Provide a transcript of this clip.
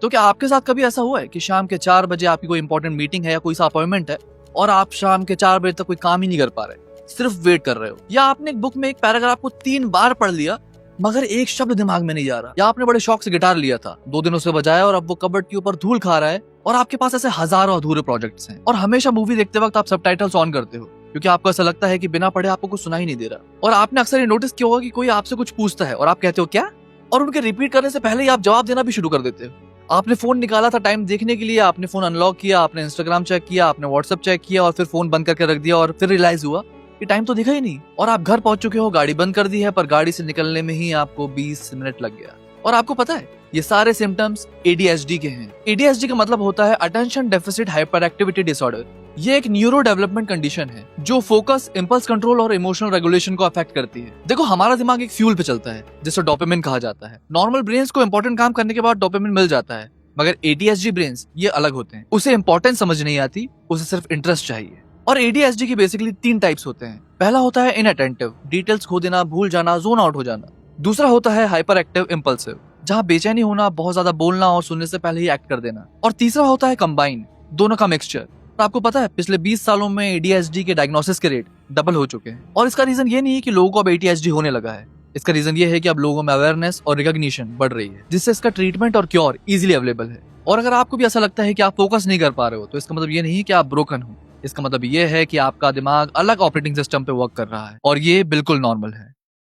तो क्या आपके साथ कभी ऐसा हुआ है कि शाम के 4 बजे आपकी कोई इंपॉर्टेंट मीटिंग है या कोई सा अपॉइंटमेंट है और आप शाम के 4 बजे तक कोई काम ही नहीं कर पा रहे, सिर्फ वेट कर रहे हो? या आपने एक बुक में एक पैराग्राफ को 3 बार पढ़ लिया मगर एक शब्द दिमाग में नहीं जा रहा? या आपने बड़े शौक से गिटार लिया था, 2 दिनों से बजाया और अब वो कबर्ड के ऊपर धूल खा रहा है और आपके पास ऐसे हजारों अधूरे प्रोजेक्ट्स हैं और हमेशा मूवी देखते वक्त आप सबटाइटल्स ऑन करते हो क्योंकि आपको ऐसा लगता है कि बिना पढ़े आपको कुछ सुनाई नहीं दे रहा। और आपने अक्सर ये नोटिस किया होगा कि कोई आपसे कुछ पूछता है और आप कहते हो क्या, और उनके रिपीट करने से पहले ही आप जवाब देना भी शुरू कर देते हो। आपने फोन निकाला था टाइम देखने के लिए, आपने फोन अनलॉक किया, आपने इंस्टाग्राम चेक किया, आपने व्हाट्सएप चेक किया और फिर फोन बंद करके रख दिया और फिर रियलाइज हुआ कि टाइम तो दिखा ही नहीं और आप घर पहुंच चुके हो, गाड़ी बंद कर दी है, पर गाड़ी से निकलने में ही आपको 20 मिनट लग गया। और आपको पता है ये सारे सिम्टम्स ADHD के हैं। ADHD का मतलब होता है attention deficit hyper activity disorder. ये एक न्यूरो डेवलपमेंट कंडीशन है जो फोकस, इंपल्स कंट्रोल और इमोशनल रेगुलेशन को अफेक्ट करती है। देखो, हमारा दिमाग एक फ्यूल पे चलता है जिसे डोपामिन कहा जाता है। नॉर्मल ब्रेन्स को इंपॉर्टेंट काम करने के बाद डोपामिन मिल जाता है, मगर ADHD ब्रेन्स ये अलग होते हैं। उसे इंपॉर्टेंस समझ नहीं आती, उसे सिर्फ इंटरेस्ट चाहिए। और ADHD की बेसिकली 3 टाइप्स होते हैं। पहला होता है इनअटेंटिव, डिटेल्स खो देना, भूल जाना, जोन आउट हो जाना। दूसरा होता है हाइपर एक्टिव इम्पल्सिव, जहाँ बेचैनी होना, बहुत ज्यादा बोलना और सुनने से पहले ही एक्ट कर देना। और तीसरा होता है कंबाइन, दोनों का मिक्सचर। आपको पता है पिछले 20 सालों में ADHD के डायग्नोसिस के रेट डबल हो चुके हैं। और इसका रीजन ये नहीं है कि लोगों को अब ADHD होने लगा है, इसका रीजन ये है कि अब लोगों में अवेयरनेस और रिकॉग्निशन बढ़ रही है, जिससे इसका ट्रीटमेंट और क्योर इजीली अवेलेबल है। और अगर आपको भी ऐसा लगता है कि आप फोकस नहीं कर पा रहे हो, तो इसका मतलब ये नहीं कि आप ब्रोकन हो, इसका मतलब ये है कि आपका दिमाग अलग ऑपरेटिंग सिस्टम पे वर्क कर रहा है और ये बिल्कुल नॉर्मल है।